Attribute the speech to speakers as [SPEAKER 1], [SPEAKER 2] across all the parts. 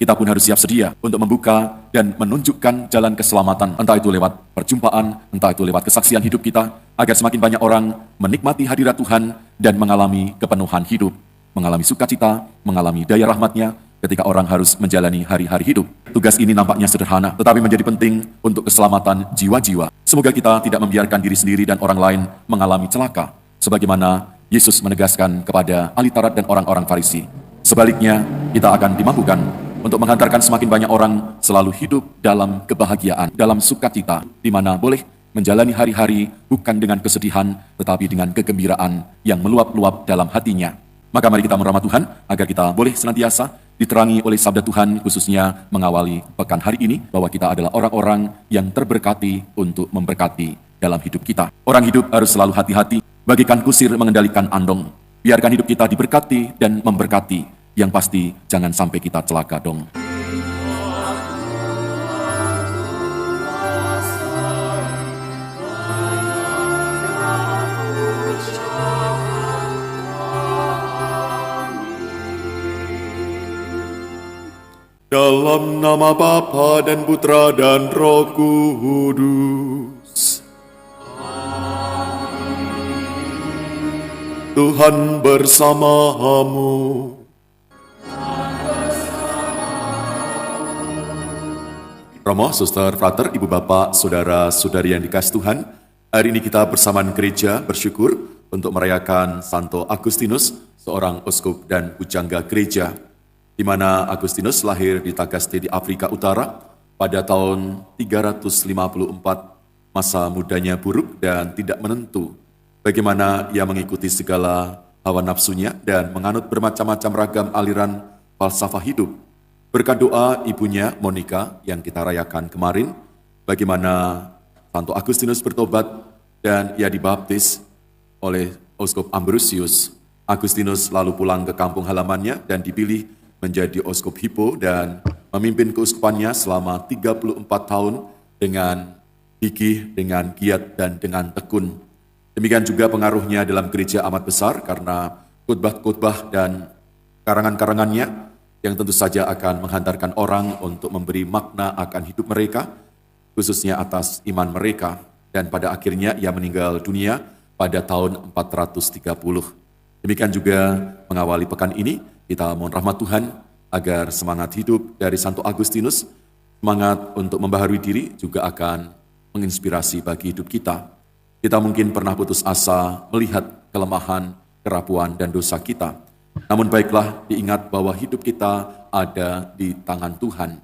[SPEAKER 1] kita pun harus siap sedia untuk membuka dan menunjukkan jalan keselamatan, entah itu lewat perjumpaan, entah itu lewat kesaksian hidup kita, agar semakin banyak orang menikmati hadirat Tuhan dan mengalami kepenuhan hidup, mengalami sukacita, mengalami daya rahmat-Nya ketika orang harus menjalani hari-hari hidup. Tugas ini nampaknya sederhana, tetapi menjadi penting untuk keselamatan jiwa-jiwa. Semoga kita tidak membiarkan diri sendiri dan orang lain mengalami celaka, sebagaimana Yesus menegaskan kepada ahli Taurat dan orang-orang Farisi. Sebaliknya, kita akan dimampukan untuk menghantarkan semakin banyak orang selalu hidup dalam kebahagiaan, dalam sukacita, di mana boleh menjalani hari-hari bukan dengan kesedihan, tetapi dengan kegembiraan yang meluap-luap dalam hatinya. Maka mari kita merahmat Tuhan, agar kita boleh senantiasa diterangi oleh sabda Tuhan, khususnya mengawali pekan hari ini, bahwa kita adalah orang-orang yang terberkati untuk memberkati dalam hidup kita. Orang hidup harus selalu hati-hati, bagikan kusir mengendalikan andong. Biarkan hidup kita diberkati dan memberkati. Yang pasti, jangan sampai kita celaka dong.
[SPEAKER 2] Dalam nama Bapa dan Putra dan Roh Kudus. Tuhan bersamamu. Romo, suster, frater, ibu bapak, saudara-saudari yang dikasih Tuhan, hari ini kita bersamaan gereja bersyukur untuk merayakan Santo Agustinus, seorang uskup dan pujangga gereja, di mana Agustinus lahir di Tagaste di Afrika Utara pada tahun 354. Masa mudanya buruk dan tidak menentu, bagaimana ia mengikuti segala hawa nafsunya dan menganut bermacam-macam ragam aliran falsafah hidup. Berkat doa ibunya Monica yang kita rayakan kemarin, bagaimana Santo Agustinus bertobat dan ia dibaptis oleh Uskup Ambrosius. Agustinus lalu pulang ke kampung halamannya dan dipilih menjadi Uskup Hippo dan memimpin keuskupannya selama 34 tahun dengan gigih, dengan giat, dan dengan tekun. Demikian juga pengaruhnya dalam gereja amat besar karena khotbah-khotbah dan karangan-karangannya yang tentu saja akan menghantarkan orang untuk memberi makna akan hidup mereka, khususnya atas iman mereka. Dan pada akhirnya ia meninggal dunia pada tahun 430. Demikian juga mengawali pekan ini, kita mohon rahmat Tuhan agar semangat hidup dari Santo Agustinus, semangat untuk membaharui diri juga akan menginspirasi bagi hidup kita. Kita mungkin pernah putus asa melihat kelemahan, kerapuan, dan dosa kita. Namun baiklah diingat bahwa hidup kita ada di tangan Tuhan.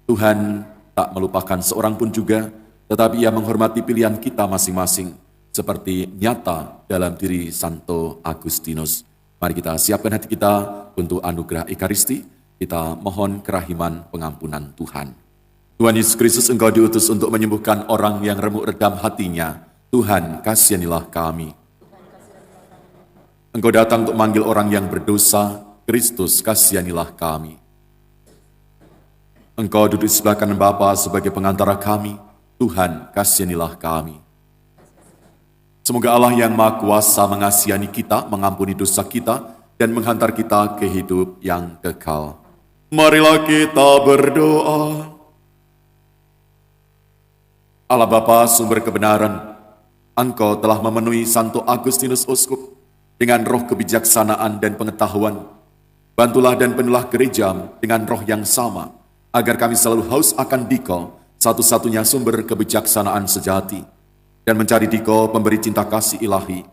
[SPEAKER 2] Tuhan tak melupakan seorang pun juga, tetapi ia menghormati pilihan kita masing-masing, seperti nyata dalam diri Santo Agustinus. Mari kita siapkan hati kita untuk anugerah Ekaristi, kita mohon kerahiman pengampunan Tuhan. Tuhan Yesus Kristus, Engkau diutus untuk menyembuhkan orang yang remuk redam hatinya. Tuhan, kasihanilah kami. Engkau datang untuk memanggil orang yang berdosa, Kristus, kasihanilah kami. Engkau duduk di sebelah kanan Bapa sebagai pengantara kami, Tuhan, kasihanilah kami. Semoga Allah yang Maha Kuasa mengasihani kita, mengampuni dosa kita, dan menghantar kita ke hidup yang kekal. Marilah kita berdoa. Allah Bapa, sumber kebenaran, Engkau telah memenuhi Santo Agustinus Uskup dengan roh kebijaksanaan dan pengetahuan. Bantulah dan penuhlah gereja dengan roh yang sama, agar kami selalu haus akan Dikau, satu-satunya sumber kebijaksanaan sejati, dan mencari Dikau pemberi cinta kasih ilahi.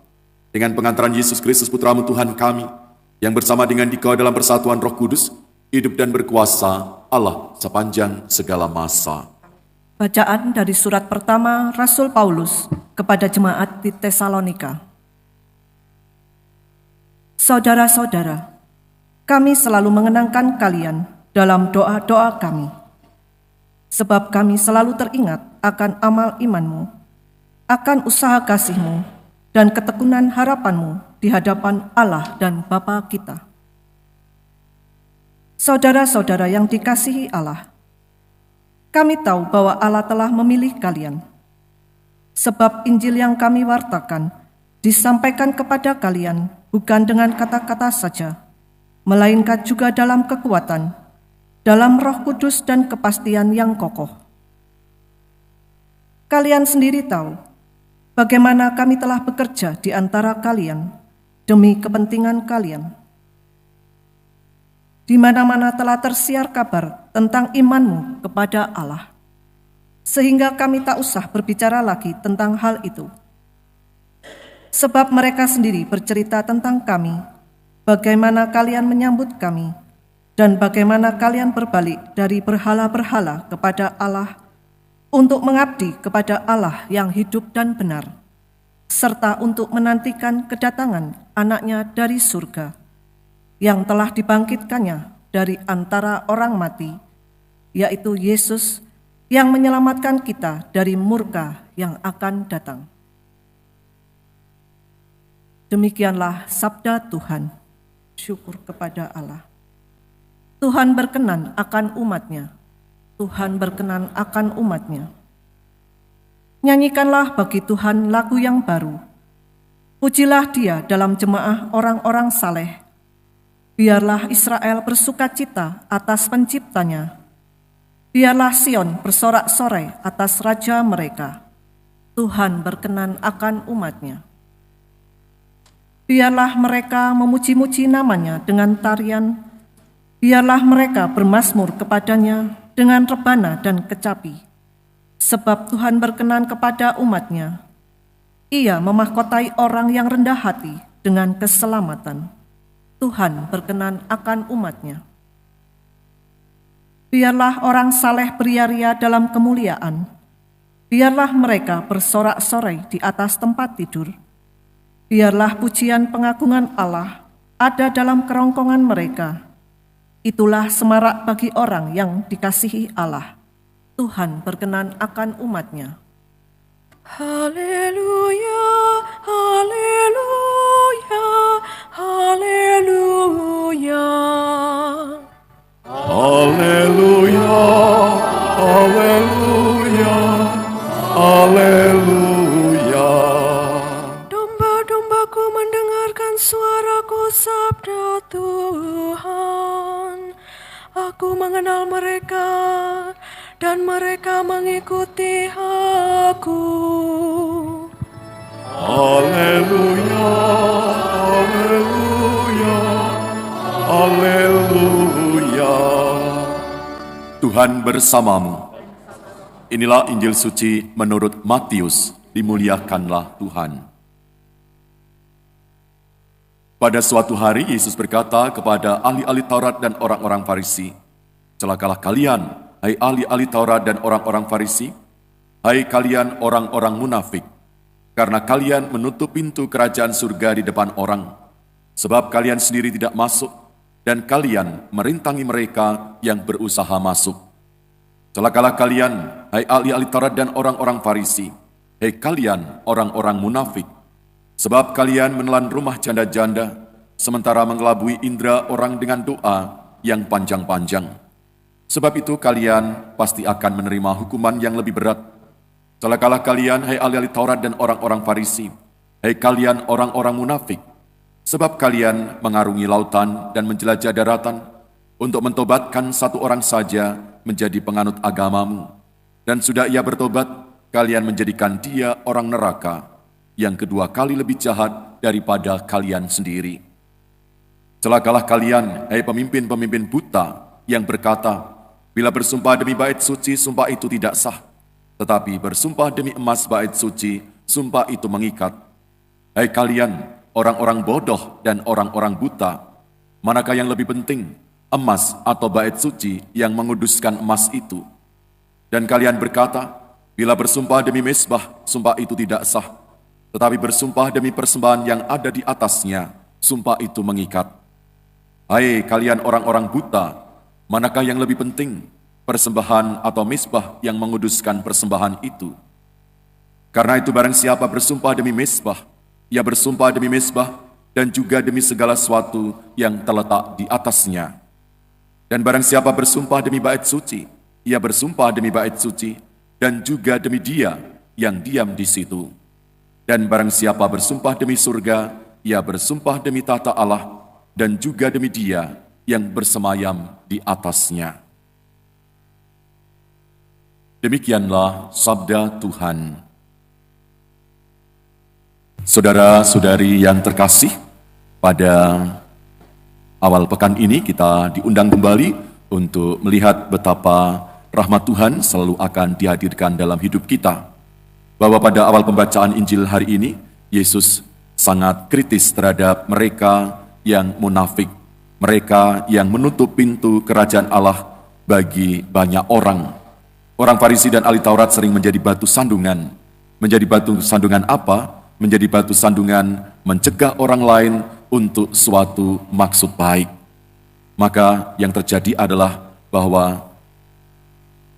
[SPEAKER 2] Dengan pengantaran Yesus Kristus Putramu Tuhan kami, yang bersama dengan Dikau dalam persatuan Roh Kudus, hidup dan berkuasa Allah sepanjang segala masa.
[SPEAKER 3] Bacaan dari surat pertama Rasul Paulus kepada jemaat di Tesalonika. Saudara-saudara, kami selalu mengenangkan kalian dalam doa-doa kami, sebab kami selalu teringat akan amal imanmu, akan usaha kasihmu, dan ketekunan harapanmu di hadapan Allah dan Bapa kita. Saudara-saudara yang dikasihi Allah, kami tahu bahwa Allah telah memilih kalian, sebab Injil yang kami wartakan disampaikan kepada kalian bukan dengan kata-kata saja, melainkan juga dalam kekuatan, dalam Roh Kudus dan kepastian yang kokoh. Kalian sendiri tahu bagaimana kami telah bekerja di antara kalian demi kepentingan kalian. Di mana-mana telah tersiar kabar tentang imanmu kepada Allah, sehingga kami tak usah berbicara lagi tentang hal itu. Sebab mereka sendiri bercerita tentang kami, bagaimana kalian menyambut kami, dan bagaimana kalian berbalik dari berhala-berhala kepada Allah untuk mengabdi kepada Allah yang hidup dan benar, serta untuk menantikan kedatangan anaknya dari surga, yang telah dibangkitkannya dari antara orang mati, yaitu Yesus yang menyelamatkan kita dari murka yang akan datang. Demikianlah sabda Tuhan. Syukur kepada Allah. Tuhan berkenan akan umat-Nya. Tuhan berkenan akan umat-Nya. Nyanyikanlah bagi Tuhan lagu yang baru. Pujilah Dia dalam jemaah orang-orang saleh. Biarlah Israel bersukacita atas penciptanya. Biarlah Sion bersorak-sorai atas Raja mereka. Tuhan berkenan akan umat-Nya. Biarlah mereka memuji-muji namanya dengan tarian. Biarlah mereka bermazmur kepadanya dengan rebana dan kecapi. Sebab Tuhan berkenan kepada umat-Nya. Ia memahkotai orang yang rendah hati dengan keselamatan. Tuhan berkenan akan umat-Nya. Biarlah orang saleh beria-ria dalam kemuliaan. Biarlah mereka bersorak-sorai di atas tempat tidur. Biarlah pujian pengagungan Allah ada dalam kerongkongan mereka. Itulah semarak bagi orang yang dikasihi Allah. Tuhan berkenan akan umat-Nya. Haleluya, haleluya, haleluya.
[SPEAKER 2] Haleluya, haleluya, haleluya.
[SPEAKER 3] Domba-dombaku mendengarkan suaraku, sabda Tuhan. Aku mengenal mereka, dan mereka mengikuti aku.
[SPEAKER 2] Haleluya, haleluya, haleluya. Tuhan bersamamu. Inilah Injil suci menurut Matius. Dimuliakanlah Tuhan. Pada suatu hari Yesus berkata kepada ahli-ahli Taurat dan orang-orang Farisi, "Celakalah kalian, hai ahli-ahli Taurat dan orang-orang Farisi, hai kalian orang-orang munafik, karena kalian menutup pintu kerajaan surga di depan orang, sebab kalian sendiri tidak masuk, dan kalian merintangi mereka yang berusaha masuk. Celakalah kalian, hai ahli-ahli Taurat dan orang-orang Farisi, hai kalian orang-orang munafik, sebab kalian menelan rumah janda-janda, sementara mengelabui indera orang dengan doa yang panjang-panjang. Sebab itu kalian pasti akan menerima hukuman yang lebih berat. Celakalah kalian, hai ahli-ahli Taurat dan orang-orang Farisi, hai kalian orang-orang munafik, sebab kalian mengarungi lautan dan menjelajah daratan untuk mentobatkan satu orang saja menjadi penganut agamamu. Dan sudah ia bertobat, kalian menjadikan dia orang neraka, yang kedua kali lebih jahat daripada kalian sendiri. Celakalah kalian, hai pemimpin-pemimpin buta, yang berkata, bila bersumpah demi bait suci, sumpah itu tidak sah. Tetapi bersumpah demi emas bait suci, sumpah itu mengikat. Hai kalian, orang-orang bodoh dan orang-orang buta, manakah yang lebih penting, emas atau bait suci yang menguduskan emas itu? Dan kalian berkata, bila bersumpah demi mezbah, sumpah itu tidak sah. Tetapi bersumpah demi persembahan yang ada di atasnya, sumpah itu mengikat. Hai kalian orang-orang buta, manakah yang lebih penting, persembahan atau mezbah yang menguduskan persembahan itu? Karena itu barang siapa bersumpah demi mezbah, ia bersumpah demi mezbah dan juga demi segala sesuatu yang terletak di atasnya. Dan barang siapa bersumpah demi bait suci, ia bersumpah demi bait suci dan juga demi dia yang diam di situ. Dan barang siapa bersumpah demi surga, ia bersumpah demi tahta Allah dan juga demi dia yang bersemayam di atasnya.
[SPEAKER 1] Demikianlah sabda Tuhan. Saudara-saudari yang terkasih, pada awal pekan ini kita diundang kembali untuk melihat betapa rahmat Tuhan selalu akan dihadirkan dalam hidup kita. Bahwa pada awal pembacaan Injil hari ini, Yesus sangat kritis terhadap mereka yang munafik, mereka yang menutup pintu kerajaan Allah bagi banyak orang. Orang Farisi dan ahli Taurat sering menjadi batu sandungan. Menjadi batu sandungan apa? Menjadi batu sandungan mencegah orang lain untuk suatu maksud baik. Maka yang terjadi adalah bahwa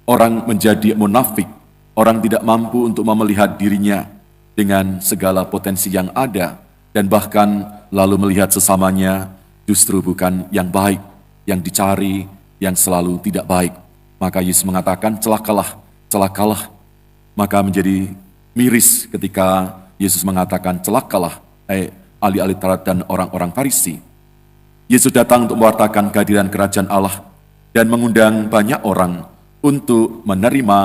[SPEAKER 1] orang menjadi munafik, orang tidak mampu untuk melihat dirinya dengan segala potensi yang ada, dan bahkan lalu melihat sesamanya justru bukan yang baik, yang dicari, yang selalu tidak baik. Maka Yesus mengatakan, celakalah, celakalah. Maka menjadi miris ketika Yesus mengatakan, celakalah, ahli-ahli Taurat dan orang-orang Farisi. Yesus datang untuk mewartakan kehadiran kerajaan Allah dan mengundang banyak orang untuk menerima,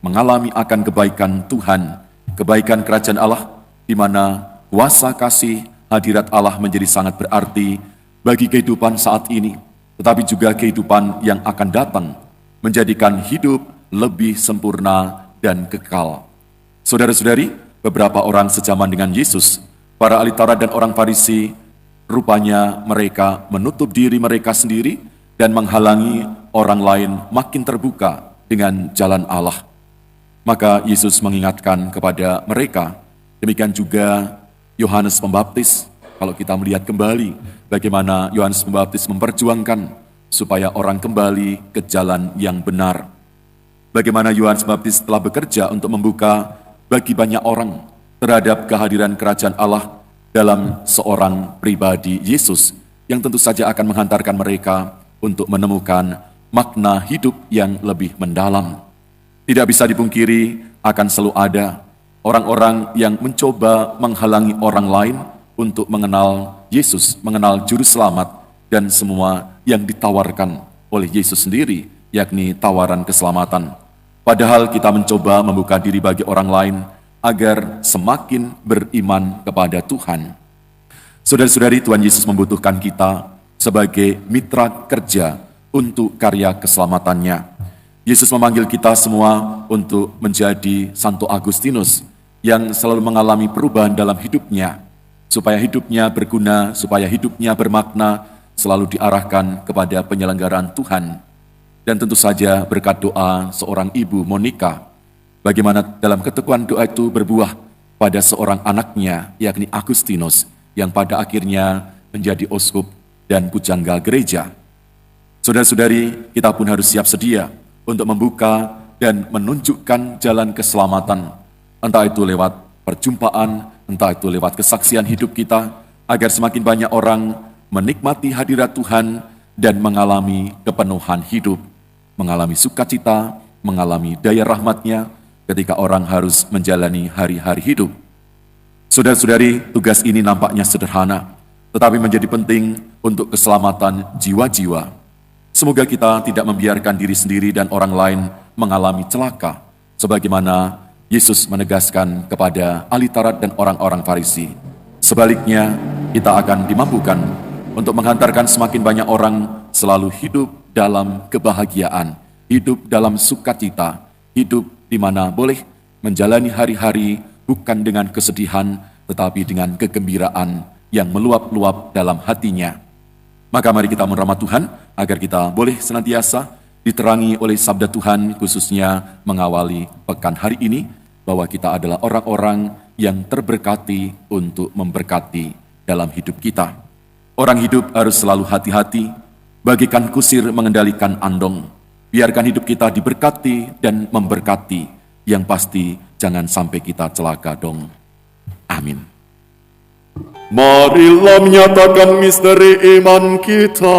[SPEAKER 1] mengalami akan kebaikan Tuhan, kebaikan kerajaan Allah, di mana kuasa kasih hadirat Allah menjadi sangat berarti bagi kehidupan saat ini, tetapi juga kehidupan yang akan datang, menjadikan hidup lebih sempurna dan kekal. Saudara-saudari, beberapa orang sejaman dengan Yesus, para ahli Taurat dan orang Farisi, rupanya mereka menutup diri mereka sendiri dan menghalangi orang lain makin terbuka dengan jalan Allah. Maka Yesus mengingatkan kepada mereka, demikian juga Yohanes Pembaptis. Kalau kita melihat kembali bagaimana Yohanes Pembaptis memperjuangkan supaya orang kembali ke jalan yang benar. Bagaimana Yohanes Pembaptis telah bekerja untuk membuka bagi banyak orang terhadap kehadiran kerajaan Allah dalam seorang pribadi Yesus, yang tentu saja akan menghantarkan mereka untuk menemukan makna hidup yang lebih mendalam. Tidak bisa dipungkiri akan selalu ada orang-orang yang mencoba menghalangi orang lain untuk mengenal Yesus, mengenal Juru Selamat, dan semua yang ditawarkan oleh Yesus sendiri, yakni tawaran keselamatan. Padahal kita mencoba membuka diri bagi orang lain agar semakin beriman kepada Tuhan. Saudara-saudari, Tuhan Yesus membutuhkan kita sebagai mitra kerja untuk karya keselamatannya. Yesus memanggil kita semua untuk menjadi Santo Agustinus yang selalu mengalami perubahan dalam hidupnya, supaya hidupnya berguna, supaya hidupnya bermakna, selalu diarahkan kepada penyelenggaraan Tuhan. Dan tentu saja berkat doa seorang ibu Monica, bagaimana dalam ketekuan doa itu berbuah pada seorang anaknya, yakni Agustinus, yang pada akhirnya menjadi uskup dan pujangga gereja. Saudara-saudari, kita pun harus siap sedia untuk membuka dan menunjukkan jalan keselamatan, entah itu lewat perjumpaan, entah itu lewat kesaksian hidup kita, agar semakin banyak orang menikmati hadirat Tuhan dan mengalami kepenuhan hidup, mengalami sukacita, mengalami daya rahmat-Nya ketika orang harus menjalani hari-hari hidup. Saudara-saudari, tugas ini nampaknya sederhana, tetapi menjadi penting untuk keselamatan jiwa-jiwa. Semoga kita tidak membiarkan diri sendiri dan orang lain mengalami celaka, sebagaimana Yesus menegaskan kepada ahli Taurat dan orang-orang Farisi. Sebaliknya, kita akan dimampukan untuk menghantarkan semakin banyak orang selalu hidup dalam kebahagiaan, hidup dalam sukacita, hidup di mana boleh menjalani hari-hari bukan dengan kesedihan, tetapi dengan kegembiraan yang meluap-luap dalam hatinya. Maka mari kita menghormat Tuhan, agar kita boleh senantiasa diterangi oleh sabda Tuhan, khususnya mengawali pekan hari ini, bahwa kita adalah orang-orang yang terberkati untuk memberkati dalam hidup kita. Orang hidup harus selalu hati-hati, bagikan kusir mengendalikan andong. Biarkan hidup kita diberkati dan memberkati, yang pasti jangan sampai kita celaka dong. Amin.
[SPEAKER 2] Marilah menyatakan misteri iman kita.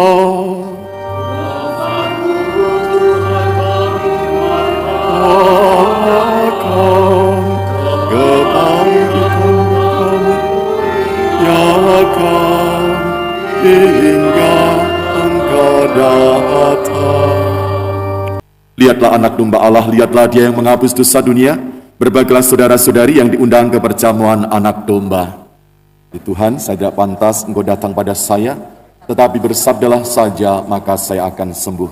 [SPEAKER 2] Lihatlah anak domba Allah, lihatlah dia yang menghapus dosa dunia. Berbahagialah saudara-saudari yang diundang ke perjamuan anak domba. Tuhan, saya tidak pantas Engkau datang pada saya, tetapi bersabdalah saja, maka saya akan sembuh.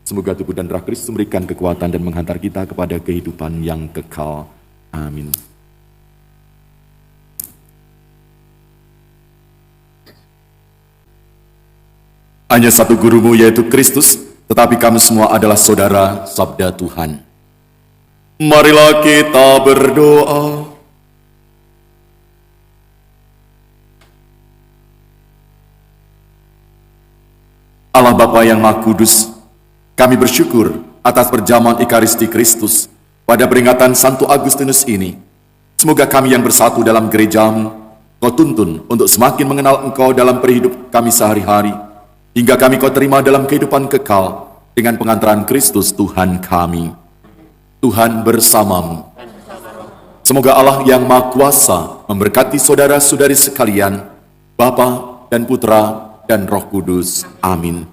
[SPEAKER 2] Semoga tubuh dan roh Kristus memberikan kekuatan dan menghantar kita kepada kehidupan yang kekal. Amin. Hanya satu gurumu, yaitu Kristus, tetapi kami semua adalah saudara, sabda Tuhan. Marilah kita berdoa. Allah Bapa yang Maha Kudus, kami bersyukur atas perjamuan Ekaristi Kristus pada peringatan Santo Agustinus ini. Semoga kami yang bersatu dalam gerejamu, Kau tuntun untuk semakin mengenal Engkau dalam perhidup kami sehari-hari, hingga kami Kau terima dalam kehidupan kekal dengan pengantaran Kristus Tuhan kami. Tuhan bersamamu. Semoga Allah yang Maha Kuasa memberkati saudara-saudari sekalian, Bapa dan Putra dan Roh Kudus. Amin.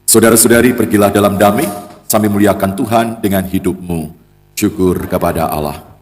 [SPEAKER 2] Saudara-saudari, pergilah dalam damai sambil muliakan Tuhan dengan hidupmu. Syukur kepada Allah.